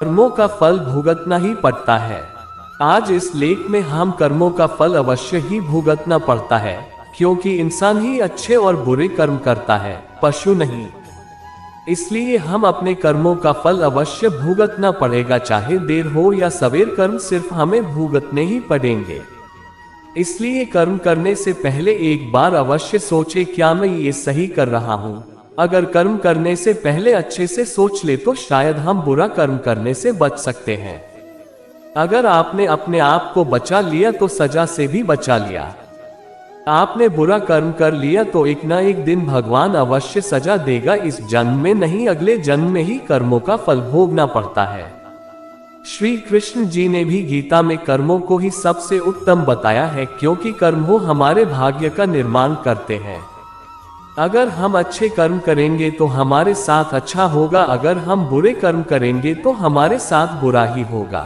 कर्मों का फल भुगतना ही पड़ता है। आज इस लेख में हम कर्मों का फल अवश्य ही भुगतना पड़ता है, क्योंकि इंसान ही अच्छे और बुरे कर्म करता है, पशु नहीं। इसलिए हम अपने कर्मों का फल अवश्य भुगतना पड़ेगा, चाहे देर हो या सवेर, कर्म सिर्फ हमें भुगतने ही पड़ेंगे। इसलिए कर्म करने से पहले एक बार अवश्य सोचे, क्या मैं ये सही कर रहा हूँ। अगर कर्म करने से पहले अच्छे से सोच ले तो शायद हम बुरा कर्म करने से बच सकते हैं। अगर आपने अपने आप को बचा लिया तो सजा से भी बचा लिया। आपने बुरा कर्म कर लिया तो एक ना एक दिन भगवान अवश्य सजा देगा। इस जन्म में नहीं, अगले जन्म में ही कर्मों का फल भोगना पड़ता है। श्री कृष्ण जी ने भी गीता में कर्मों को ही सबसे उत्तम बताया है, क्योंकि कर्म हो हमारे भाग्य का निर्माण करते हैं। अगर हम अच्छे कर्म करेंगे तो हमारे साथ अच्छा होगा, अगर हम बुरे कर्म करेंगे तो हमारे साथ बुरा ही होगा।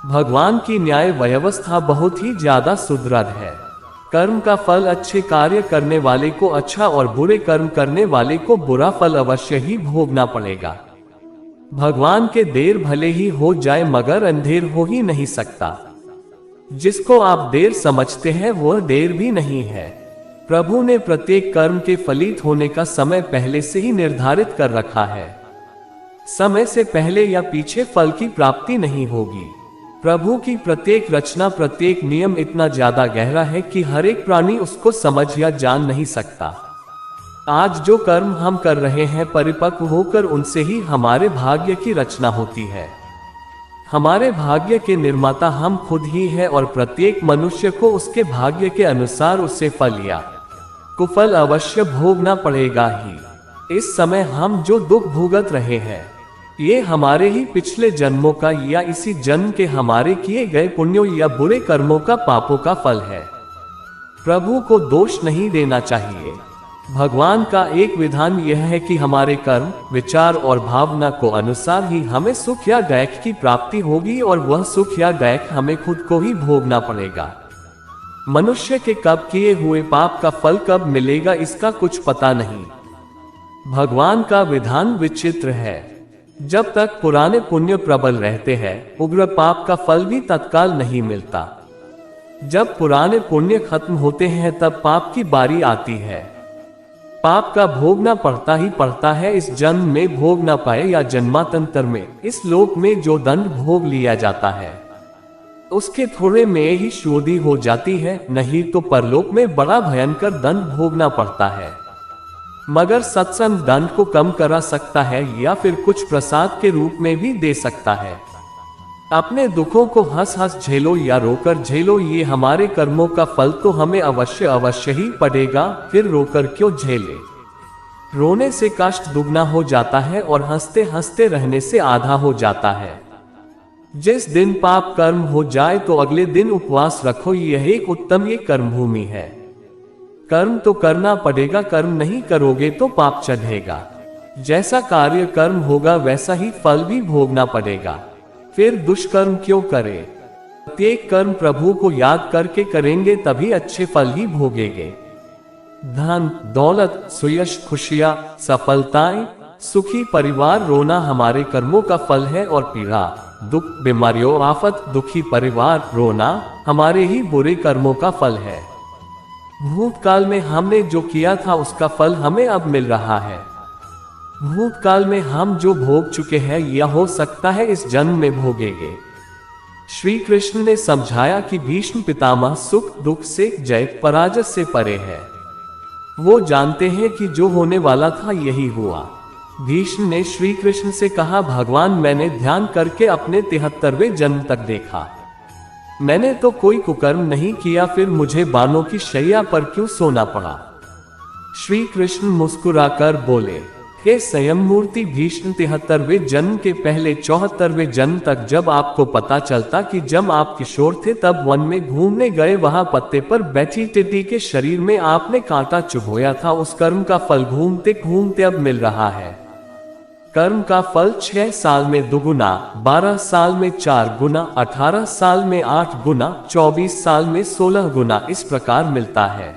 भगवान की न्याय व्यवस्था बहुत ही ज्यादा सुदृढ़ है। कर्म का फल अच्छे कार्य करने वाले को अच्छा और बुरे कर्म करने वाले को बुरा फल अवश्य ही भोगना पड़ेगा। भगवान के देर भले ही हो जाए मगर अंधेर हो ही नहीं सकता। जिसको आप देर समझते हैं वह देर भी नहीं है। प्रभु ने प्रत्येक कर्म के फलित होने का समय पहले से ही निर्धारित कर रखा है। समय से पहले या पीछे फल की प्राप्ति नहीं होगी। प्रभु की प्रत्येक रचना, प्रत्येक नियम इतना ज्यादा गहरा है कि हर एक प्राणी उसको समझ या जान नहीं सकता। आज जो कर्म हम कर रहे हैं, परिपक्व होकर उनसे ही हमारे भाग्य की रचना होती है। हमारे भाग्य के निर्माता हम खुद ही हैं और प्रत्येक मनुष्य को उसके भाग्य के अनुसार उससे फल या कुफल अवश्य भोगना पड़ेगा ही। इस समय हम जो दुख भुगत रहे हैं, ये हमारे ही पिछले जन्मों का या इसी जन्म के हमारे किए गए पुण्यों या बुरे कर्मों का, पापों का फल है। प्रभु को दोष नहीं देना चाहिए। भगवान का एक विधान यह है कि हमारे कर्म, विचार और भावना को अनुसार ही हमें सुख या दैख की प्राप्ति होगी और वह सुख या दैख हमें खुद को ही भोगना पड़ेगा। मनुष्य के कब किए हुए पाप का फल कब मिलेगा, इसका कुछ पता नहीं। भगवान का विधान विचित्र है। जब तक पुराने पुण्य प्रबल रहते हैं, उग्र पाप का फल भी तत्काल नहीं मिलता। जब पुराने पुण्य खत्म होते हैं तब पाप की बारी आती है। पाप का भोगना पड़ता ही पड़ता है। इस जन्म में भोग न पाए या जन्मांतर में, इस लोक में जो दंड भोग लिया जाता है उसके थोड़े में ही शुद्धि हो जाती है, नहीं तो परलोक में बड़ा भयंकर दंड भोगना पड़ता है। मगर सत्संग दंड को कम करा सकता है या फिर कुछ प्रसाद के रूप में भी दे सकता है। अपने दुखों को हंस हंस झेलो या रोकर झेलो, ये हमारे कर्मों का फल तो हमें अवश्य ही पड़ेगा। फिर रोकर क्यों झेले। रोने से कष्ट दुगना हो जाता है और हंसते हंसते रहने से आधा हो जाता है। जिस दिन पाप कर्म हो जाए तो अगले दिन उपवास रखो, यह एक उत्तम ये कर्म भूमि है। कर्म तो करना पड़ेगा, कर्म नहीं करोगे तो पाप चढ़ेगा। जैसा कार्य कर्म होगा वैसा ही फल भी भोगना पड़ेगा। फिर दुष्कर्म क्यों करें। प्रत्येक कर्म प्रभु को याद करके करेंगे तभी अच्छे फल ही भोगेंगे। धन दौलत, सुयश, खुशियां, सफलताएं, सुखी परिवार, रोना हमारे कर्मों का फल है और पीड़ा, दुख, बीमारियों, आफत, दुखी परिवार, रोना हमारे ही बुरे कर्मों का फल है। भूतकाल में हमने जो किया था उसका फल हमें अब मिल रहा है। भूतकाल में हम जो भोग चुके हैं या हो सकता है इस जन्म में भोगेंगे। श्री कृष्ण ने समझाया कि भीष्म पितामह सुख दुख से, जय पराजय से परे है। वो जानते हैं कि जो होने वाला था यही हुआ। भीष्म ने श्री कृष्ण से कहा, भगवान मैंने ध्यान करके अपने 73वें जन्म तक देखा। मैंने तो कोई कुकर्म नहीं किया, फिर मुझे बाणों की शैया पर क्यों सोना पड़ा। श्री कृष्ण मुस्कुराकर बोले, हे स्वयं मूर्ति भीष्म, 73वें जन्म के पहले 74वें जन्म तक जब आपको पता चलता कि जब आप किशोर थे तब वन में घूमने गए, वहां पत्ते पर बैठी टिड्डी के शरीर में आपने कांटा चुभोया था, उस कर्म का फल घूमते घूमते अब मिल रहा है। कर्म का फल 6 साल में दुगुना, 12 साल में 4 गुना, 18 साल में 8 गुना, 24 साल में 16 गुना इस प्रकार मिलता है।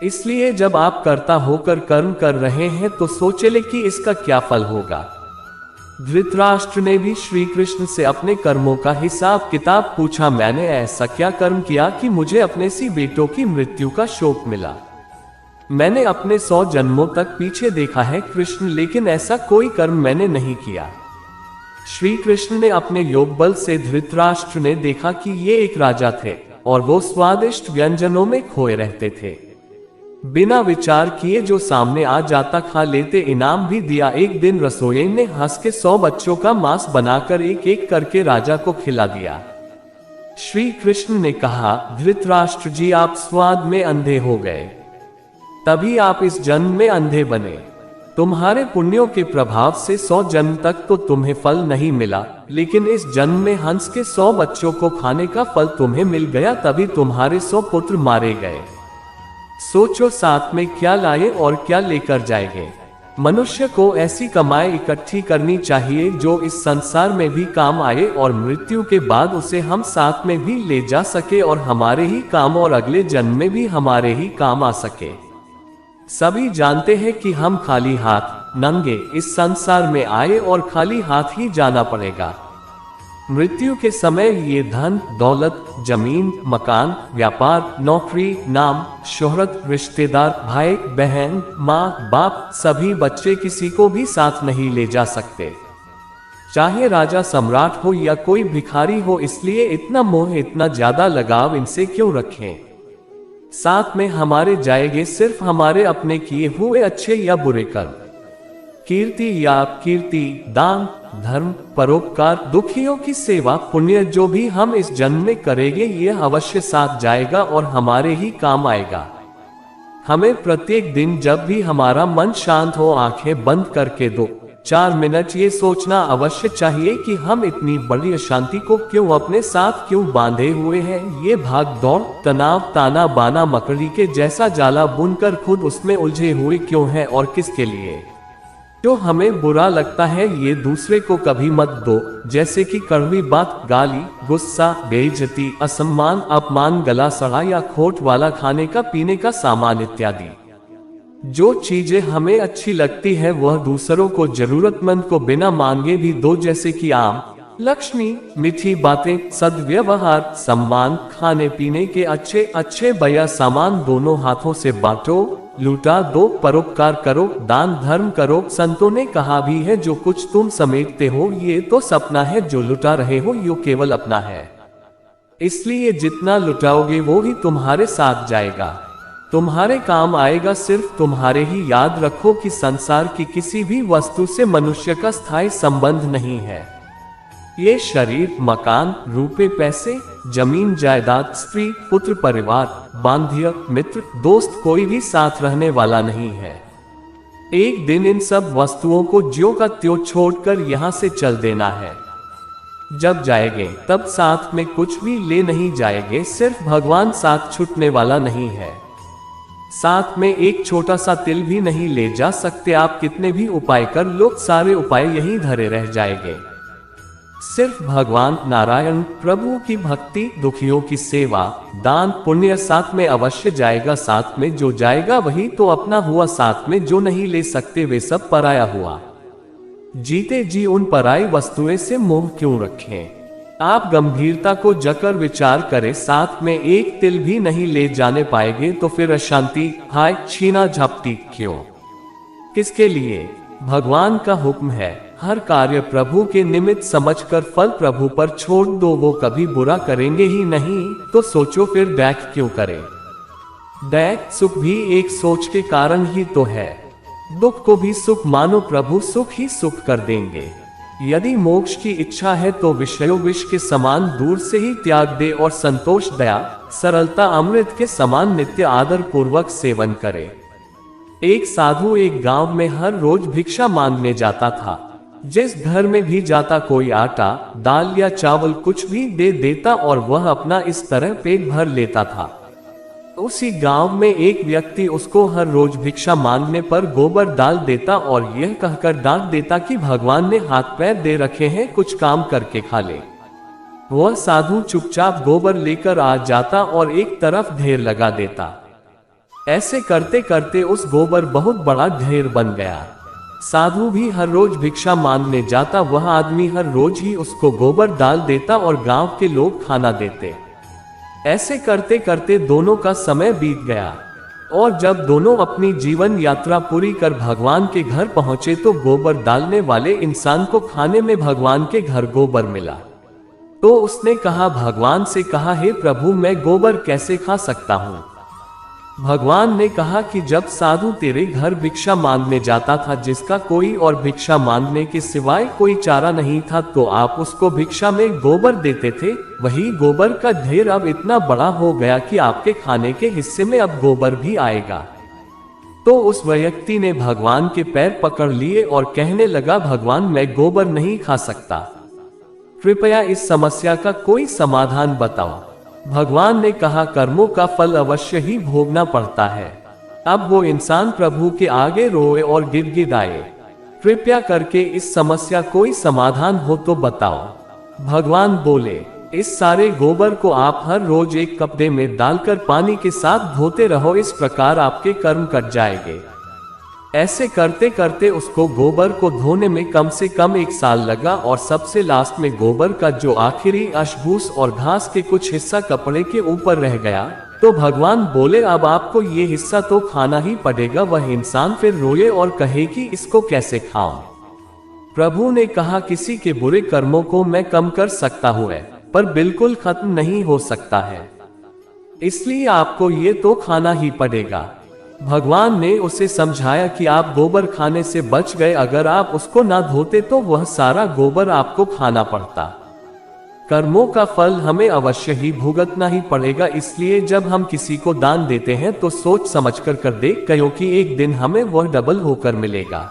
इसलिए जब आप कर्ता होकर कर्म कर रहे हैं तो सोच ले कि इसका क्या फल होगा। धृतराष्ट्र ने भी श्री कृष्ण से अपने कर्मों का हिसाब किताब पूछा। मैंने ऐसा क्या कर्म किया कि मुझे अपने सी बेटों की मृत्यु का शोक मिला? मैंने अपने 100 जन्मों तक पीछे देखा है कृष्ण, लेकिन ऐसा कोई कर्म मैंने नहीं किया। श्री कृष्ण ने अपने योग बल से धृतराष्ट्र ने देखा कि ये एक राजा थे और वो स्वादिष्ट व्यंजनों में खोए रहते थे। बिना विचार किए जो सामने आ जाता खा लेते, इनाम भी दिया। एक दिन रसोई ने हंस के 100 बच्चों का मांस बनाकर एक एक करके राजा को खिला दिया। श्री कृष्ण ने कहा, धृतराष्ट्र जी आप स्वाद में अंधे हो गए, तभी आप इस जन्म में अंधे बने। तुम्हारे पुण्यों के प्रभाव से 100 जन्म तक तो तुम्हें फल नहीं मिला, लेकिन इस जन्म में हंस के 100 बच्चों को खाने का फल तुम्हें मिल गया, तभी तुम्हारे 100 पुत्र मारे गए। सोचो साथ में क्या लाए और क्या लेकर जाएंगे। मनुष्य को ऐसी कमाई इकट्ठी करनी चाहिए जो इस संसार में भी काम आए और मृत्यु के बाद उसे हम साथ में भी ले जा सके और हमारे ही काम और अगले जन्म में भी हमारे ही काम आ सके। सभी जानते हैं कि हम खाली हाथ नंगे इस संसार में आए और खाली हाथ ही जाना पड़ेगा। मृत्यु के समय ये धन दौलत, जमीन, मकान, व्यापार, नौकरी, नाम, शोहरत, रिश्तेदार, भाई बहन, माँ बाप, सभी बच्चे किसी को भी साथ नहीं ले जा सकते, चाहे राजा सम्राट हो या कोई भिखारी हो। इसलिए इतना मोह, इतना ज्यादा लगाव इनसे क्यों रखें? साथ में हमारे जाएंगे सिर्फ हमारे अपने किए हुए अच्छे या बुरे कर्म, कीर्ति या अपकीर्ति, दान धर्म, परोपकार, दुखियों की सेवा, पुण्य जो भी हम इस जन्म में करेंगे ये अवश्य साथ जाएगा और हमारे ही काम आएगा। हमें प्रत्येक दिन जब भी हमारा मन शांत हो आंखें बंद करके 2-4 मिनट ये सोचना अवश्य चाहिए कि हम इतनी बड़ी अशांति को क्यों अपने साथ क्यों बांधे हुए हैं। ये भाग दौड़, तनाव, ताना बाना मकड़ी के जैसा जाला बुनकर खुद उसमें उलझे हुए क्यों हैं और किसके लिए? जो हमें बुरा लगता है ये दूसरे को कभी मत दो, जैसे कि कड़वी बात, गाली, गुस्सा, बेइज्जती, असम्मान, अपमान, गला सड़ा या खोट वाला खाने का पीने का सामान इत्यादि। जो चीजें हमें अच्छी लगती है वह दूसरों को जरूरतमंद को बिना मांगे भी दो, जैसे कि आम, लक्ष्मी, मीठी बातें, सद्व्यवहार, सम्मान, खाने पीने के अच्छे अच्छे बया सामान दोनों हाथों से बांटो, लूटा दो, परोपकार करो, दान धर्म करो। संतों ने कहा भी है जो कुछ तुम समेटते हो ये तो सपना है, जो लुटा रहे हो यो केवल अपना है। इसलिए जितना लुटाओगे वो ही तुम्हारे साथ जाएगा, तुम्हारे काम आएगा। सिर्फ तुम्हारे ही याद रखो कि संसार की किसी भी वस्तु से मनुष्य का स्थायी संबंध नहीं है। ये शरीर, मकान, रुपए पैसे, जमीन जायदाद, स्त्री पुत्र, परिवार, बांध्य, मित्र, दोस्त कोई भी साथ रहने वाला नहीं है। एक दिन इन सब वस्तुओं को ज्यों का त्यों छोड़कर यहाँ से चल देना है। जब जाएंगे तब साथ में कुछ भी ले नहीं जाएंगे, सिर्फ भगवान साथ छूटने वाला नहीं है। साथ में एक छोटा सा तिल भी नहीं ले जा सकते। आप कितने भी उपाय कर लो, सारे उपाय यहीं धरे रह जाएंगे। सिर्फ भगवान नारायण प्रभु की भक्ति, दुखियों की सेवा, दान पुण्य साथ में अवश्य जाएगा। साथ में जो जाएगा वही तो अपना हुआ, साथ में जो नहीं ले सकते वे सब पराया हुआ। जीते जी उन पराई वस्तुएं से मोह क्यों रखें? आप गंभीरता को जकर विचार करें, साथ में एक तिल भी नहीं ले जाने पाएंगे तो फिर अशांति, हाय छीना झपटी क्यों? किसके लिए? भगवान का हुक्म है, हर कार्य प्रभु के निमित्त समझकर फल प्रभु पर छोड़ दो। वो कभी बुरा करेंगे ही नहीं, तो सोचो फिर दैख क्यों करें? दैख सुख भी एक सोच के कारण ही तो है। दुख को भी सुख मानो, प्रभु सुख ही सुख कर देंगे। यदि मोक्ष की इच्छा है तो विषयों विष के समान दूर से ही त्याग दे और संतोष, दया, सरलता अमृत के समान नित्य आदर पूर्वक सेवन करे। एक साधु एक गांव में हर रोज भिक्षा मांगने जाता था। जिस घर में भी जाता कोई आटा, दाल या चावल कुछ भी दे देता और वह अपना इस तरह पेट भर लेता था। उसी गांव में एक व्यक्ति उसको हर रोज भिक्षा मांगने पर गोबर डाल देता और यह कहकर डांट देता कि भगवान ने हाथ पैर दे रखे हैं, कुछ काम करके खा ले। वह साधु चुपचाप गोबर लेकर आ जाता और एक तरफ ढेर लगा देता। ऐसे करते करते उस गोबर बहुत बड़ा ढेर बन गया। साधु भी हर रोज भिक्षा मांगने जाता, वह आदमी हर रोज ही उसको गोबर डाल देता और गांव के लोग खाना देते। ऐसे करते करते दोनों का समय बीत गया और जब दोनों अपनी जीवन यात्रा पूरी कर भगवान के घर पहुंचे तो गोबर डालने वाले इंसान को खाने में भगवान के घर गोबर मिला। तो उसने कहा, भगवान से कहा, हे प्रभु, मैं गोबर कैसे खा सकता हूँ? भगवान ने कहा कि जब साधु तेरे घर भिक्षा मांगने जाता था, जिसका कोई और भिक्षा मांगने के सिवाय कोई चारा नहीं था, तो आप उसको भिक्षा में गोबर देते थे। वही गोबर का ढेर अब इतना बड़ा हो गया कि आपके खाने के हिस्से में अब गोबर भी आएगा। तो उस व्यक्ति ने भगवान के पैर पकड़ लिए और कहने लगा, भगवान, मैं गोबर नहीं खा सकता, कृपया इस समस्या का कोई समाधान बताओ। भगवान ने कहा, कर्मों का फल अवश्य ही भोगना पड़ता है। अब वो इंसान प्रभु के आगे रोए और गिड़गिड़ाए, कृपया करके इस समस्या कोई समाधान हो तो बताओ। भगवान बोले, इस सारे गोबर को आप हर रोज एक कपड़े में डालकर पानी के साथ धोते रहो, इस प्रकार आपके कर्म कट जाएंगे। ऐसे करते करते उसको गोबर को धोने में कम से कम 1 साल लगा और सबसे लास्ट में गोबर का जो आखिरी अशभूस और घास के कुछ हिस्सा कपड़े के ऊपर रह गया। तो भगवान बोले, अब आपको ये हिस्सा तो खाना ही पड़ेगा। वह इंसान फिर रोए और कहे कि इसको कैसे खाऊं? प्रभु ने कहा, किसी के बुरे कर्मों को मैं कम कर सकता हूँ, पर बिल्कुल खत्म नहीं हो सकता है, इसलिए आपको ये तो खाना ही पड़ेगा। भगवान ने उसे समझाया कि आप गोबर खाने से बच गए, अगर आप उसको ना धोते तो वह सारा गोबर आपको खाना पड़ता। कर्मों का फल हमें अवश्य ही भुगतना ही पड़ेगा, इसलिए जब हम किसी को दान देते हैं तो सोच समझकर कर दे, क्योंकि एक दिन हमें वह डबल होकर मिलेगा।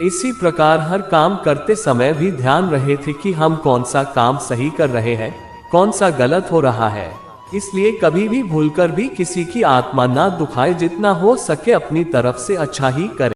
इसी प्रकार हर काम करते समय भी ध्यान रहे थे कि हम कौन सा काम सही कर रहे हैं, कौन सा गलत हो रहा है। इसलिए कभी भी भूलकर भी किसी की आत्मा ना दुखाए, जितना हो सके अपनी तरफ से अच्छा ही करें।